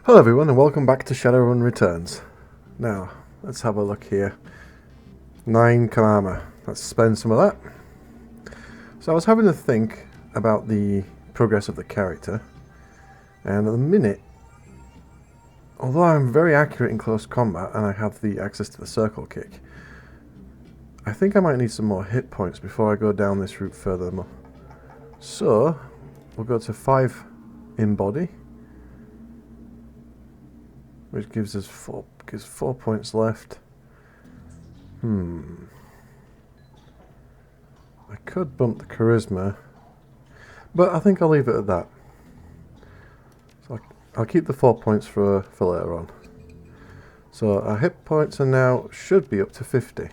Hello everyone and welcome back to Shadowrun Returns. Now, let's have a look here. 9 Kamama. Let's spend some of that. So I was having to think about the progress of the character, and at the minute, although I'm very accurate in close combat and I have the access to the circle kick, I think I might need some more hit points before I go down this route furthermore. So, we'll go to 5 in body, which gives us 4 points left. I could bump the charisma, but I think I'll leave it at that. So I'll keep the 4 points for later on. So our hit points are now should be up to 50.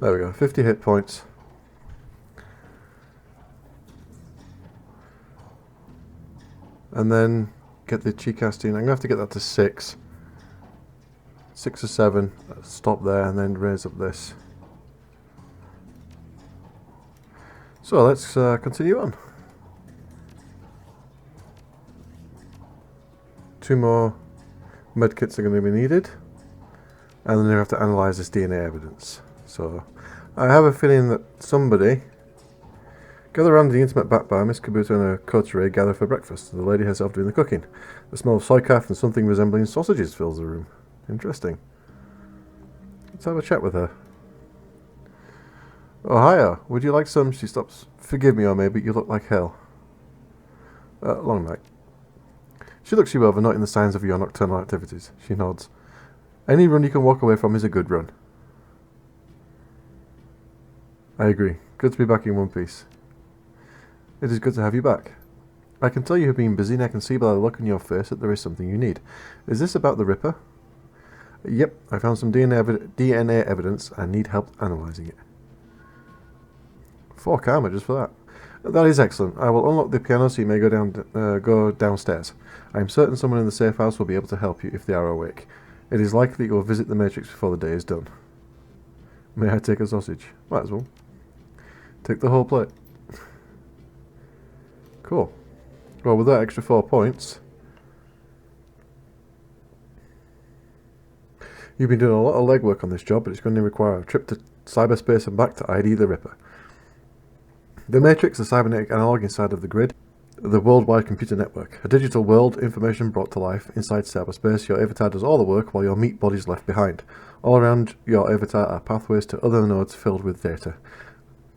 There we go, 50 hit points. And then get the chi casting. I'm going to have to get that to 6. 6 or 7. Stop there and then raise up this. So let's continue on. 2 more medkits are going to be needed. And then you have to analyse this DNA evidence. So I have a feeling that somebody... Gather around the intimate back bar, Miss Kabuto and her coterie gather for breakfast. The lady herself doing the cooking. The smell of soy calf and something resembling sausages fills the room. Interesting. Let's have a chat with her. Oh, hiya. Would you like some? She stops. Forgive me, Ome, but you look like hell. Long night. She looks you over, noting the signs of your nocturnal activities. She nods. Any run you can walk away from is a good run. I agree. Good to be back in one piece. It is good to have you back. I can tell you have been busy, and I can see by the look on your face that there is something you need. Is this about the Ripper? Yep, I found some DNA evidence and need help analysing it. 4 karma just for that. That is excellent. I will unlock the piano so you may go downstairs. I am certain someone in the safe house will be able to help you if they are awake. It is likely that you will visit the Matrix before the day is done. May I take a sausage? Might as well. Take the whole plate. Cool. Well, with that extra 4 points, you've been doing a lot of legwork on this job, but it's going to require a trip to cyberspace and back to ID the Ripper. The Matrix, the cybernetic analog inside of the grid, the worldwide computer network, a digital world, information brought to life inside cyberspace. Your avatar does all the work while your meat body is left behind. All around your avatar are pathways to other nodes filled with data.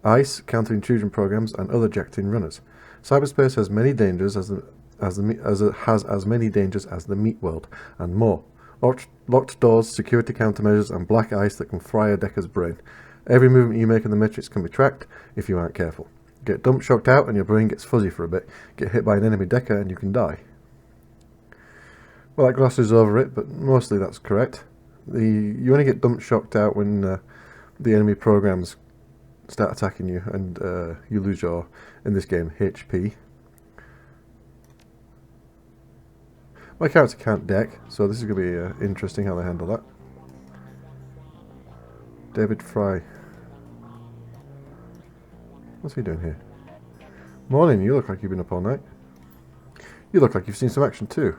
ICE, counter-intrusion programs, and other jacked-in runners. Cyberspace has many dangers as it has as many dangers as the meat world, and more. Locked doors, security countermeasures, and black ice that can fry a Decker's brain. Every movement you make in the Matrix can be tracked if you aren't careful. Get dump shocked out and your brain gets fuzzy for a bit. Get hit by an enemy Decker and you can die. Well, that glosses over it, but mostly that's correct. You only get dump shocked out when the enemy programs start attacking you, and you lose your, in this game, HP. My character can't deck, so this is going to be interesting how they handle that. David Fry. What's he doing here? Morning, you look like you've been up all night. You look like you've seen some action too.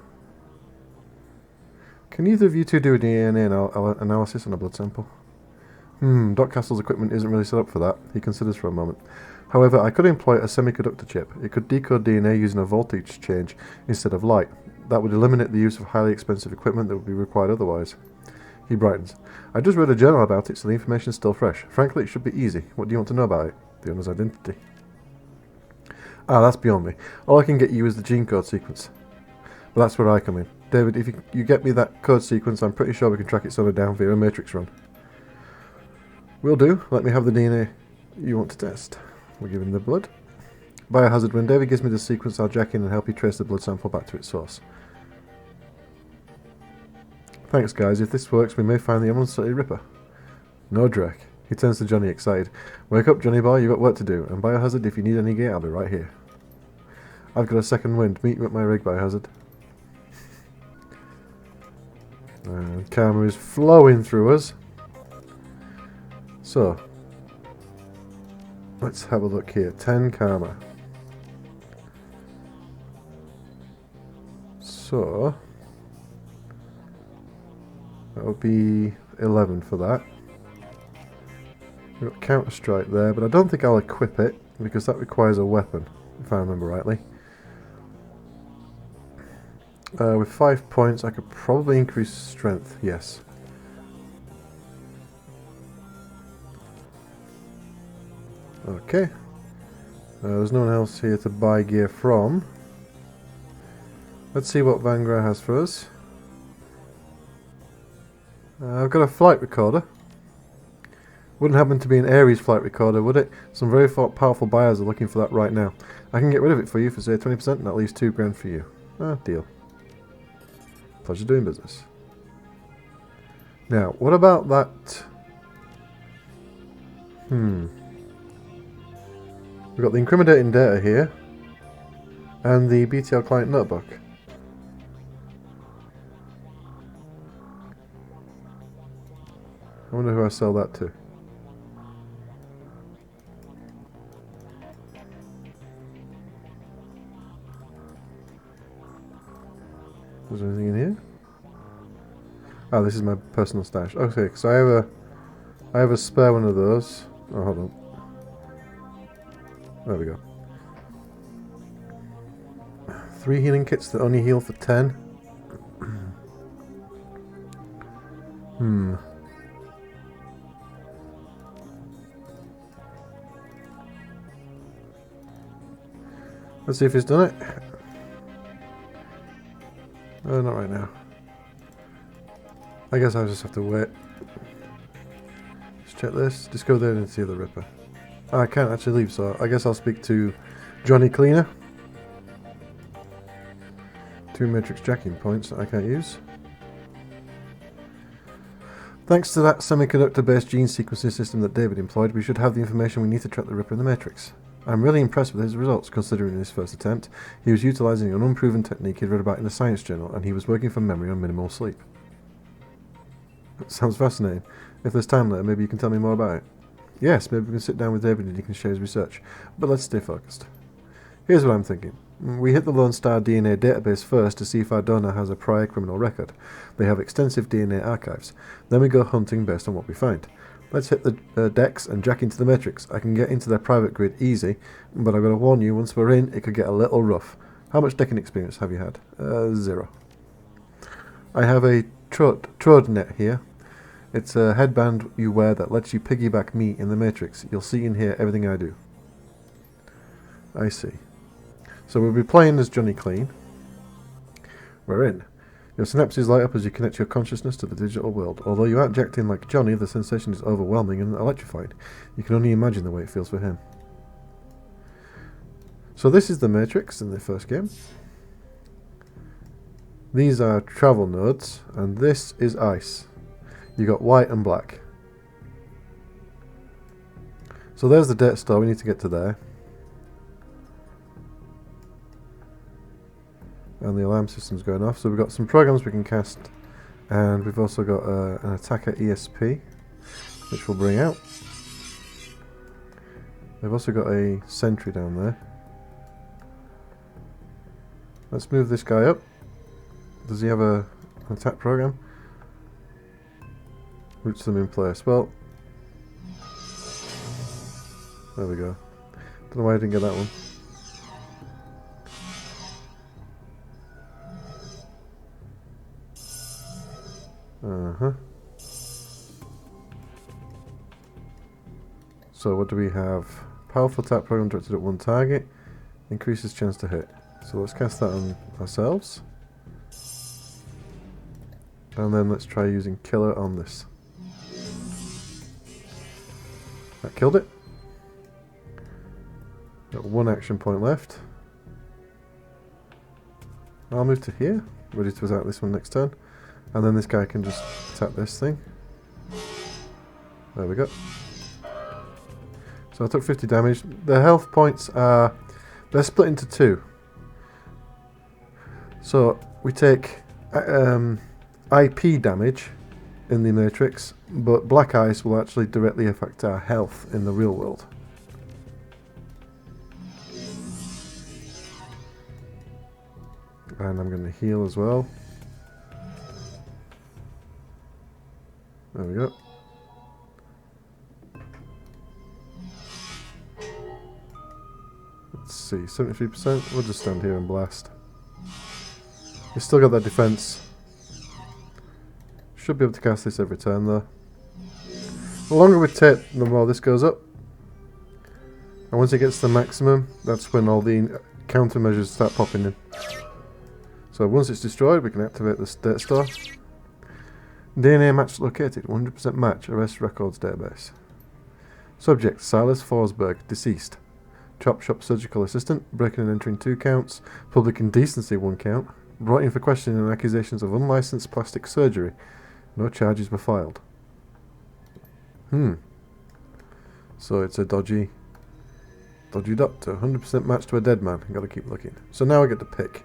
Can either of you two do a DNA analysis on a blood sample? Doc Castle's equipment isn't really set up for that. He considers for a moment. However, I could employ a semiconductor chip. It could decode DNA using a voltage change instead of light. That would eliminate the use of highly expensive equipment that would be required otherwise. He brightens. I just read a journal about it, so the information is still fresh. Frankly, it should be easy. What do you want to know about it? The owner's identity. Ah, that's beyond me. All I can get you is the gene code sequence. But that's where I come in. David, if you get me that code sequence, I'm pretty sure we can track its owner down via a Matrix run. Will do. Let me have the DNA you want to test. We'll give him the blood. Biohazard. When David gives me the sequence, I'll jack in and help you trace the blood sample back to its source. Thanks, guys. If this works, we may find the Emerald Ripper. No, Drek. He turns to Johnny, excited. Wake up, Johnny boy. You've got work to do. And Biohazard, if you need any gear, I'll be right here. I've got a second wind. Meet you at my rig, Biohazard. And karma is flowing through us. So, let's have a look here. 10 karma. So that would be 11 for that. We've got Counter Strike there, but I don't think I'll equip it because that requires a weapon, if I remember rightly. With 5 points, I could probably increase strength, yes. Okay. There's no one else here to buy gear from. Let's see what Vanguard has for us. I've got a flight recorder. Wouldn't happen to be an Ares flight recorder, would it? Some very powerful buyers are looking for that right now. I can get rid of it for you for say 20% and that leaves 2 grand for you. Ah, deal. Pleasure doing business. Now, what about that? We've got the incriminating data here and the BTL client notebook. I wonder who I sell that to. Is there anything in here? Oh, this is my personal stash. Okay, so I have a spare one of those. Oh, hold on. There we go. 3 healing kits that only heal for 10. Let's see if he's done it. Oh, not right now. I guess I'll just have to wait. Let's check this. Just go there and see the Ripper. Oh, I can't actually leave, so I guess I'll speak to Johnny Cleaner. 2 matrix jacking points that I can't use. Thanks to that semiconductor-based gene sequencing system that David employed, we should have the information we need to track the Ripper in the Matrix. I'm really impressed with his results, considering in his first attempt, he was utilising an unproven technique he'd read about in a science journal, and he was working from memory on minimal sleep. That sounds fascinating. If there's time later, maybe you can tell me more about it. Yes, maybe we can sit down with David and he can share his research, but let's stay focused. Here's what I'm thinking. We hit the Lone Star DNA database first to see if our donor has a prior criminal record. They have extensive DNA archives. Then we go hunting based on what we find. Let's hit the decks and jack into the Matrix. I can get into their private grid easy, but I've got to warn you, once we're in, it could get a little rough. How much decking experience have you had? 0. I have a Troadnet here. It's a headband you wear that lets you piggyback me in the Matrix. You'll see and hear everything I do. I see. So we'll be playing as Johnny Clean. We're in. Your synapses light up as you connect your consciousness to the digital world. Although you aren't jacked in like Johnny, the sensation is overwhelming and electrifying. You can only imagine the way it feels for him. So this is the Matrix in the first game. These are travel nodes, and this is ice. You got white and black. So there's the data store. We need to get to there. And the alarm system's going off. So we've got some programs we can cast, and we've also got an attacker ESP, which we'll bring out. They've also got a sentry down there. Let's move this guy up. Does he have an attack program? Roots them in place. Well, there we go. Don't know why I didn't get that one. So what do we have? Powerful attack program directed at one target. Increases chance to hit. So let's cast that on ourselves. And then let's try using killer on this. That killed it. Got 1 action point left. I'll move to here. Ready to attack this one next turn. And then this guy can just attack this thing. There we go. So I took 50 damage. The health points are... they're split into 2. So we take IP damage in the Matrix, but black ice will actually directly affect our health in the real world. And I'm going to heal as well. There we go. Let's see, 73%. We'll just stand here and blast. He's still got that defense. Should be able to cast this every turn though. The longer we take, the more this goes up. And once it gets to the maximum, that's when all the countermeasures start popping in. So once it's destroyed, we can activate the state store. DNA match located, 100% match, arrest records database. Subject, Silas Forsberg, deceased. Chop shop surgical assistant, breaking and entering 2 counts, public indecency 1 count, brought in for questioning and accusations of unlicensed plastic surgery. No charges were filed. So it's a dodgy doctor, 100% match to a dead man. Gotta keep looking. So now I get to pick.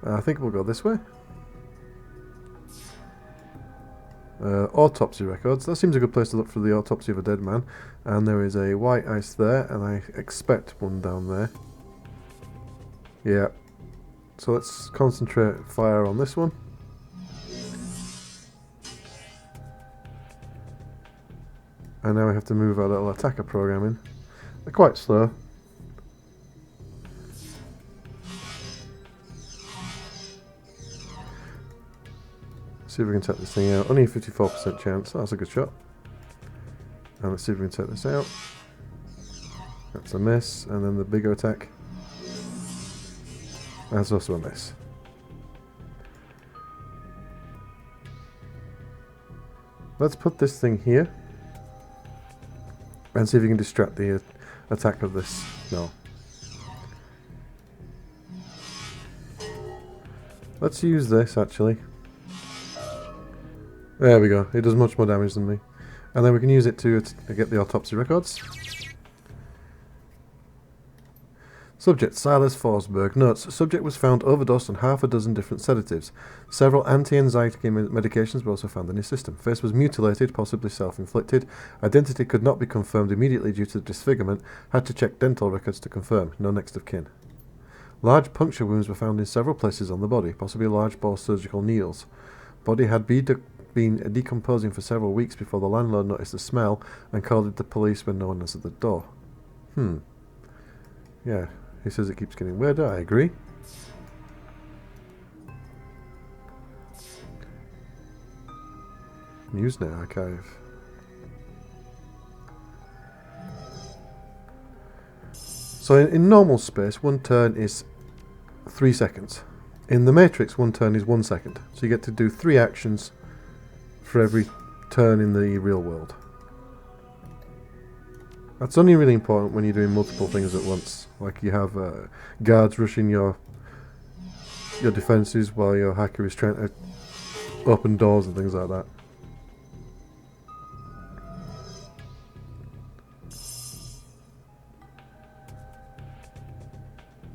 I think we'll go this way. Autopsy records. That seems a good place to look for the autopsy of a dead man. And there is a white ice there, and I expect one down there. Yeah. So let's concentrate fire on this one. And now we have to move our little attacker program in. They're quite slow. See if we can take this thing out. Only a 54% chance. That's a good shot. And let's see if we can take this out. That's a miss. And then the bigger attack. That's also a miss. Let's put this thing here. And see if we can distract the attack of this. No. Let's use this actually. There we go. It does much more damage than me. And then we can use it to get the autopsy records. Subject, Silas Forsberg. Notes, subject was found overdosed on half a dozen different sedatives. Several anti-anxiety medications were also found in his system. Face was mutilated, possibly self-inflicted. Identity could not be confirmed immediately due to disfigurement. Had to check dental records to confirm. No next of kin. Large puncture wounds were found in several places on the body, possibly large bore surgical needles. Body had been decomposing for several weeks before the landlord noticed the smell and called the police when no one answered the door. Yeah, he says it keeps getting weirder, I agree. Newsnet archive. So in normal space, 1 turn is 3 seconds. In the Matrix, 1 turn is 1 second. So you get to do 3 actions for every turn in the real world. That's only really important when you're doing multiple things at once. Like you have guards rushing your defenses while your hacker is trying to open doors and things like that.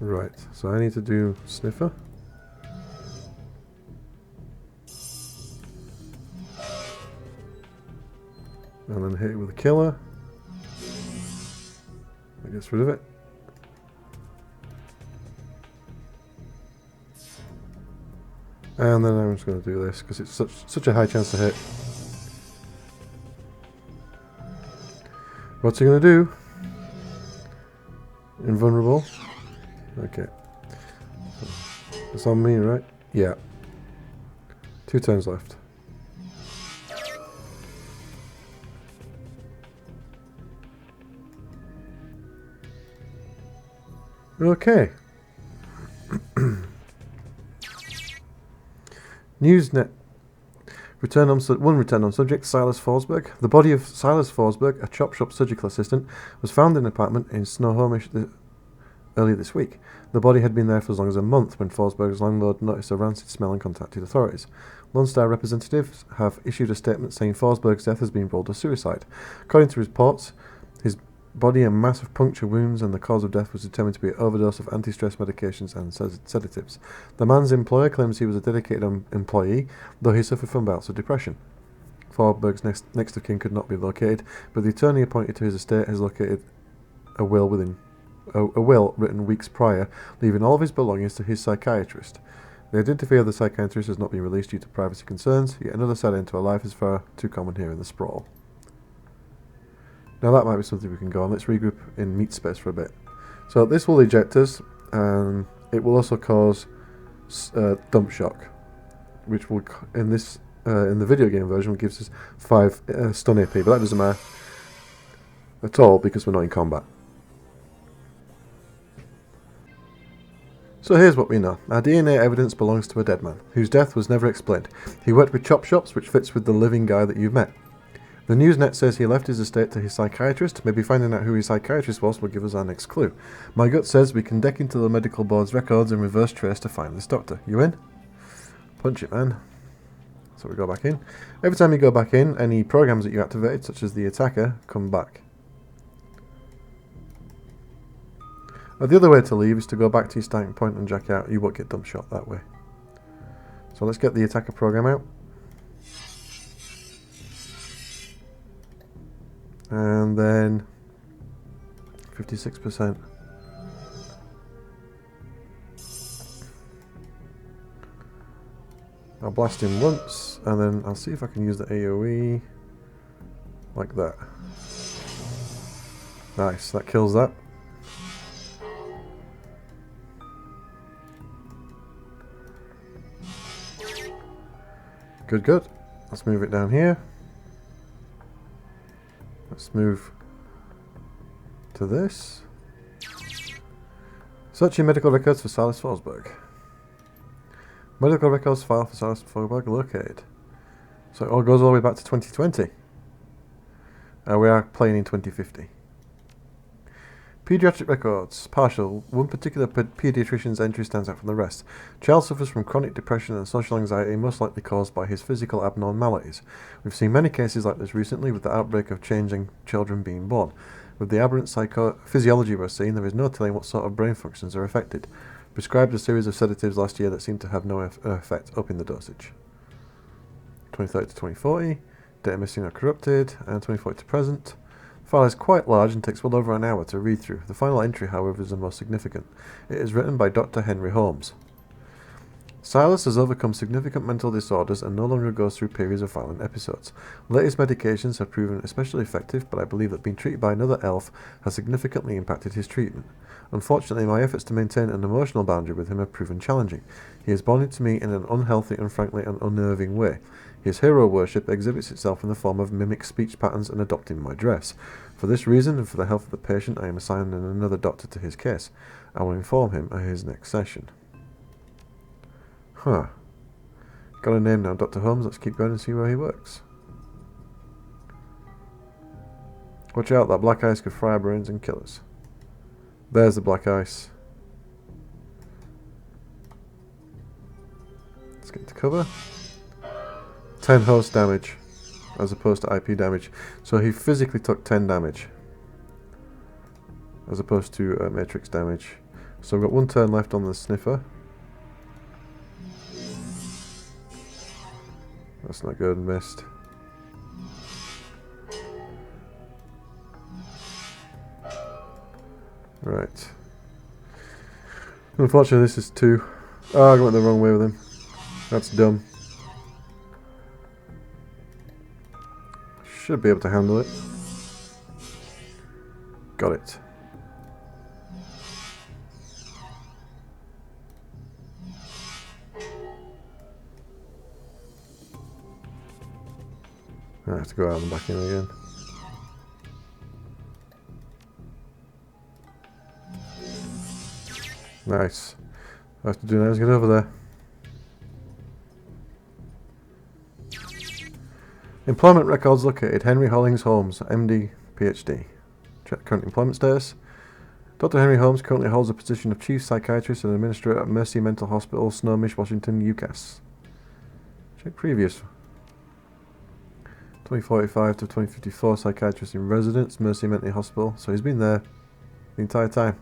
Right, so I need to do sniffer. And then hit it with a killer. That gets rid of it. And then I'm just going to do this because it's such a high chance to hit. What's he going to do? Invulnerable. Okay. It's on me, right? Yeah. 2 turns left. Okay. Newsnet. Return on subject, Silas Forsberg. The body of Silas Forsberg, a chop shop surgical assistant, was found in an apartment in Snohomish earlier this week. The body had been there for as long as a month when Forsberg's landlord noticed a rancid smell and contacted authorities. Lone Star representatives have issued a statement saying Forsberg's death has been ruled a suicide. According to reports, his body and massive puncture wounds, and the cause of death was determined to be an overdose of anti-stress medications and sedatives. The man's employer claims he was a dedicated employee, though he suffered from bouts of depression. Forsberg's next of kin could not be located, but the attorney appointed to his estate has located a will written weeks prior, leaving all of his belongings to his psychiatrist. The identity of the psychiatrist has not been released due to privacy concerns, yet another side into her life is far too common here in the sprawl. Now that might be something we can go on. Let's regroup in meat space for a bit. So this will eject us, and it will also cause dump shock, which will, in the video game version, gives us 5 stun AP, but that doesn't matter at all because we're not in combat. So here's what we know. Our DNA evidence belongs to a dead man, whose death was never explained. He worked with chop shops, which fits with the living guy that you've met. The Newsnet says he left his estate to his psychiatrist. Maybe finding out who his psychiatrist was will give us our next clue. My gut says we can deck into the medical board's records and reverse trace to find this doctor. You in? Punch it, man. So we go back in. Every time you go back in, any programs that you activated, such as the attacker, come back. The other way to leave is to go back to your starting point and jack out. You won't get dump shot that way. So let's get the attacker program out. And then 56%. I'll blast him once, and then I'll see if I can use the AoE like that. Nice, that kills that. Good, good. Let's move it down here. Let's move to this. Searching medical records for Silas Forsberg. Medical records file for Silas Forsberg located. So it all goes all the way back to 2020. We are playing in 2050. Pediatric records. Partial. One particular pediatrician's entry stands out from the rest. Child suffers from chronic depression and social anxiety, most likely caused by his physical abnormalities. We've seen many cases like this recently, with the outbreak of changing children being born. With the aberrant physiology we're seeing, there is no telling what sort of brain functions are affected. Prescribed a series of sedatives last year that seem to have no effect, upping the dosage. 2030 to 2040. Data missing or corrupted. And 2040 to present. The file is quite large and takes well over an hour to read through. The final entry, however, is the most significant. It is written by Dr. Henry Holmes. Silas has overcome significant mental disorders and no longer goes through periods of violent episodes. Latest medications have proven especially effective, but I believe that being treated by another elf has significantly impacted his treatment. Unfortunately, my efforts to maintain an emotional boundary with him have proven challenging. He has bonded to me in an unhealthy and frankly an unnerving way. His hero worship exhibits itself in the form of mimic speech patterns and adopting my dress. For this reason, and for the health of the patient, I am assigning another doctor to his case. I will inform him at his next session. Huh. Got a name now, Dr. Holmes. Let's keep going and see where he works. Watch out, that black ice could fry our brains and kill us. There's the black ice. Let's get to cover. 10 host damage as opposed to IP damage. So he physically took 10 damage as opposed to matrix damage. So we've got one turn left on the sniffer. That's not good, missed. Right. Unfortunately this is 2. Oh, I went the wrong way with him. That's dumb. Should be able to handle it. Got it. I have to go out and back in again. Nice. All I have to do now is get over there. Employment records located. Henry Hollings Holmes, MD, PhD. Check current employment status. Dr. Henry Holmes currently holds the position of Chief Psychiatrist and Administrator at Mercy Mental Hospital, Snohomish, Washington, UCAS. Check previous. 2045 to 2054, Psychiatrist in Residence, Mercy Mental Hospital. So he's been there the entire time.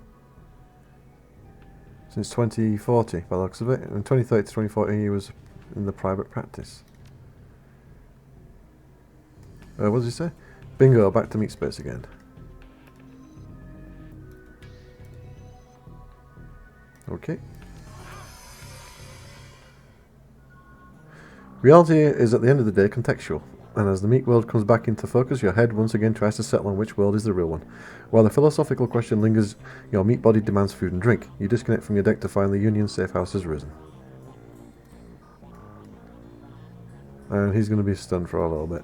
Since 2040, by the looks of it. In 2030 to 2040, he was in the private practice. What does he say? Bingo, back to meat space again. Okay. Reality is, at the end of the day, contextual, and as the meat world comes back into focus, your head once again tries to settle on which world is the real one. While the philosophical question lingers, your meat body demands food and drink. You disconnect from your deck to find the Union safe house has risen. And he's going to be stunned for a little bit.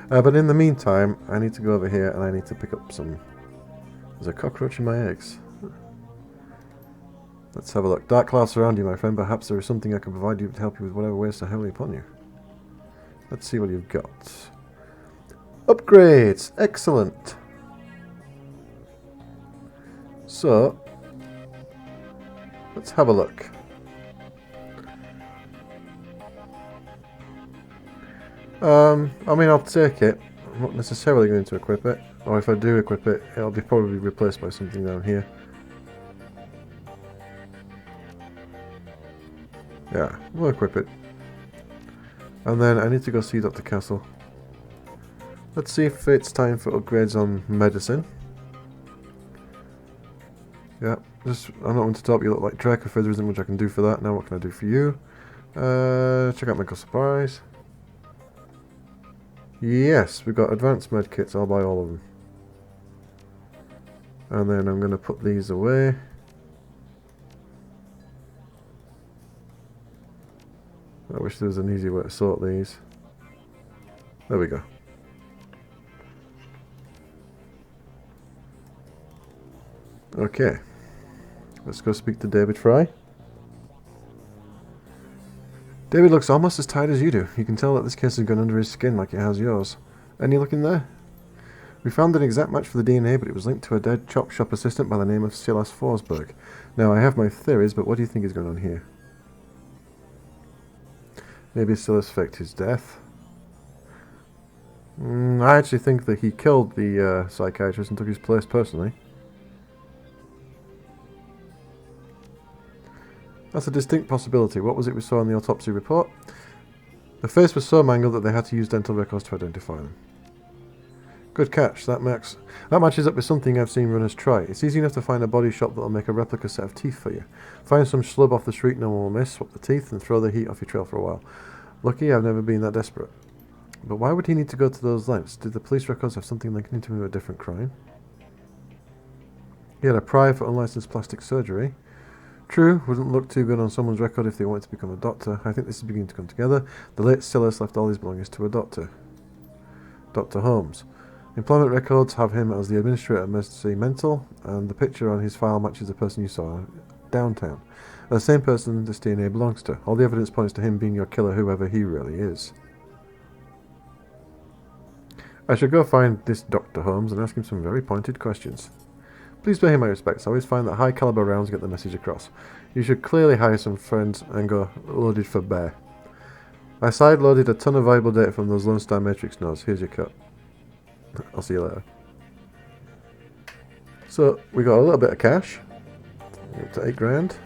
But in the meantime, I need to go over here and I need to pick up some... There's a cockroach in my eggs. Let's have a look. Dark clouds surround you, my friend. Perhaps there is something I can provide you to help you with whatever weighs so heavily upon you. Let's see what you've got. Upgrades! Excellent! So, let's have a look. I mean, I'll take it. I'm not necessarily going to equip it. Or if I do equip it, it'll be probably replaced by something down here. Yeah, we'll equip it. And then I need to go see Dr. Castle. Let's see if it's time for upgrades on medicine. Yeah, I'm not going to talk. You look like Draco. There isn't much I can do for that. Now what can I do for you? Check out medical supplies. Yes, we've got advanced med kits. I'll buy all of them. And then I'm going to put these away. I wish there was an easy way to sort these. There we go. Okay. Let's go speak to David Fry. David looks almost as tired as you do. You can tell that this case has gone under his skin like it has yours. Any look in there? We found an exact match for the DNA, but it was linked to a dead chop shop assistant by the name of Silas Forsberg. Now, I have my theories, but what do you think is going on here? Maybe Silas faked his death. I actually think that he killed the psychiatrist and took his place personally. That's a distinct possibility. What was it we saw in the autopsy report? The face was so mangled that they had to use dental records to identify them. Good catch. That matches up with something I've seen runners try. It's easy enough to find a body shop that'll make a replica set of teeth for you. Find some schlub off the street no one will miss, swap the teeth, and throw the heat off your trail for a while. Lucky I've never been that desperate. But why would he need to go to those lengths? Did the police records have something linking him to a different crime? He had a prior for unlicensed plastic surgery. True, wouldn't look too good on someone's record if they wanted to become a doctor. I think this is beginning to come together. The late Silas left all his belongings to a doctor. Dr. Holmes. Employment records have him as the administrator at Mercy Mental, and the picture on his file matches the person you saw downtown. The same person this DNA belongs to. All the evidence points to him being your killer, whoever he really is. I should go find this Dr. Holmes and ask him some very pointed questions. Please pay him my respects. I always find that high caliber rounds get the message across. You should clearly hire some friends and go loaded for bear. I side-loaded a ton of valuable data from those Lone Star Matrix nodes. Here's your cut. I'll see you later. So, we got a little bit of cash. Up to 8 grand.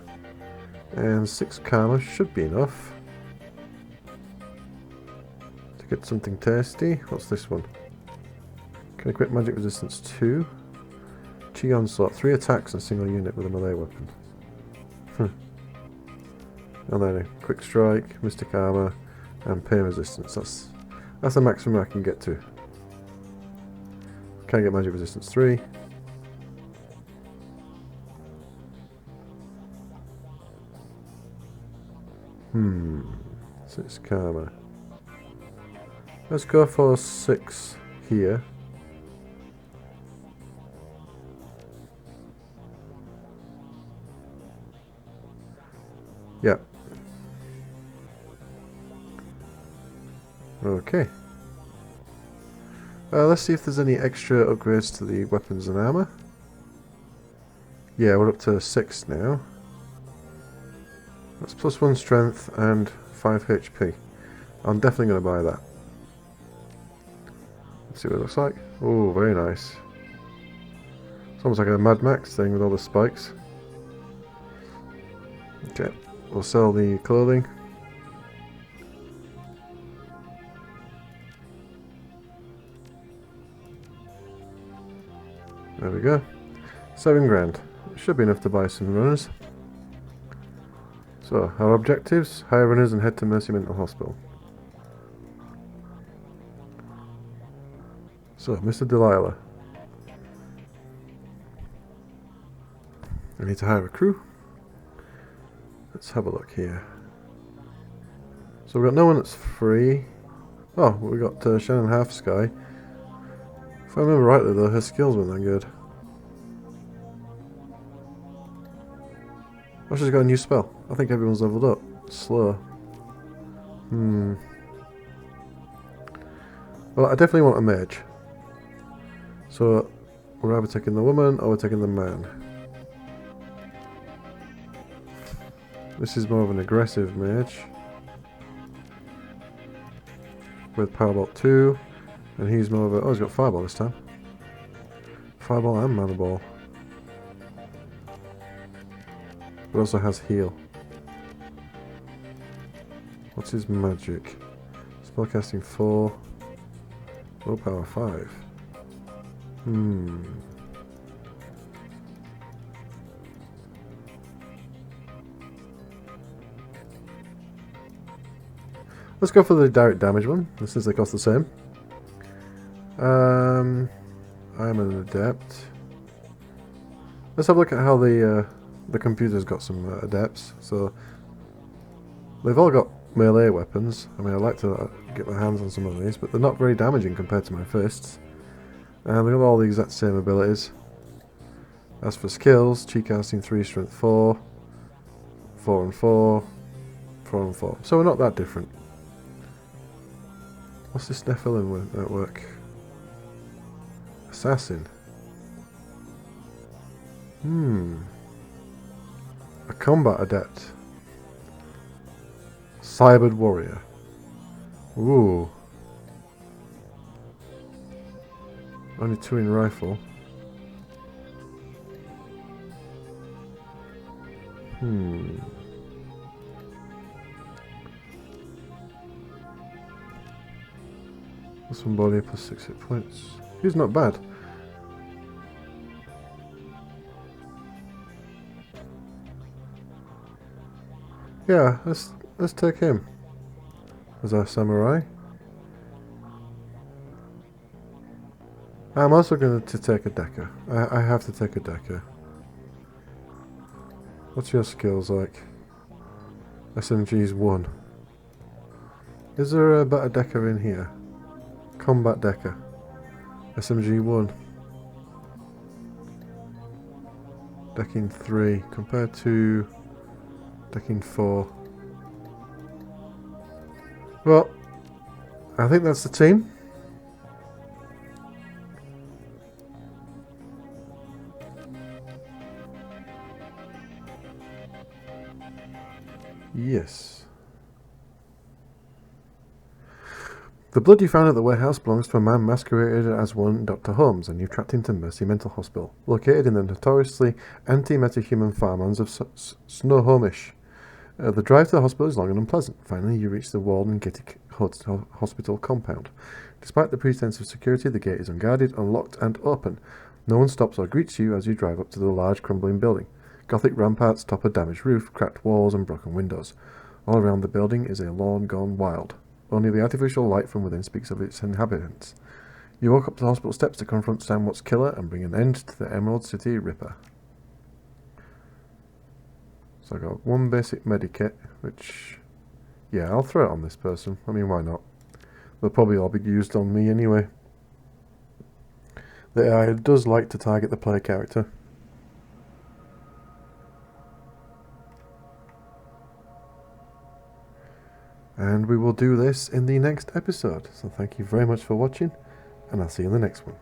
And 6 karma should be enough to get something tasty. What's this one? Can equip magic resistance 2. Chi onslaught, 3 attacks and a single unit with a melee weapon. And then a quick strike, mystic armor, and pain resistance. That's the maximum I can get to. Can get magic resistance 3. Hmm. 6 karma. Let's go for 6 here. Yeah. Okay. Let's see if there's any extra upgrades to the weapons and armor. Yeah, we're up to 6 now. That's +1 strength and 5 HP. I'm definitely going to buy that. Let's see what it looks like. Oh, very nice. It's almost like a Mad Max thing with all the spikes. Okay, we'll sell the clothing. There we go. 7 grand. Should be enough to buy some runners. So, our objectives: hire runners and head to Mercy Mental Hospital. So, Mr. Delilah. I need to hire a crew. Let's have a look here. So we've got no one that's free. Oh, we got Shannon Halfsky. If I remember rightly though, her skills weren't that good. Oh, she's got a new spell. I think everyone's leveled up. Slow. Well, I definitely want a mage. So, we're either taking the woman or we're taking the man. This is more of an aggressive mage. With Powerball 2. And he's more of a... Oh, he's got Fireball this time. Fireball and Mana Ball. But also has heal. What's his magic? Spellcasting 4. Willpower 5. Let's go for the direct damage one, since they cost the same. I'm an adept. Let's have a look at how the computer's got some adepts. So they've all got melee weapons. I mean, I'd like to get my hands on some of these, but they're not very damaging compared to my fists. And they've got all the exact same abilities. As for skills, chi casting 3, strength 4, 4 and 4, 4 and 4. So we're not that different. What's this Nephilim network? Assassin. A combat adept. Cybered warrior. Ooh. Only 2 in rifle. Plus 1 body, plus 6 hit points. He's not bad. Yeah, let's take him as our samurai. I'm also going to take a Decker. I have to take a Decker. What's your skills like? SMG's 1. Is there a better Decker in here? Combat Decker. SMG 1. Decking 3 compared to Decking 4. Well, I think that's the team. Yes. The blood you found at the warehouse belongs to a man masqueraded as one Dr. Holmes, and you've tracked him to Mercy Mental Hospital, located in the notoriously anti-metahuman farmlands of Snohomish. The drive to the hospital is long and unpleasant. Finally, you reach the walled and gated hospital compound. Despite the pretense of security, the gate is unguarded, unlocked, and open. No one stops or greets you as you drive up to the large crumbling building. Gothic ramparts top a damaged roof, cracked walls, and broken windows. All around the building is a lawn gone wild. Only the artificial light from within speaks of its inhabitants. You walk up the hospital steps to confront Stanwat's killer and bring an end to the Emerald City Ripper. So I got 1 basic medikit, which... yeah, I'll throw it on this person. I mean, why not? They'll probably all be used on me anyway. The AI does like to target the player character. And we will do this in the next episode. So thank you very much for watching, and I'll see you in the next one.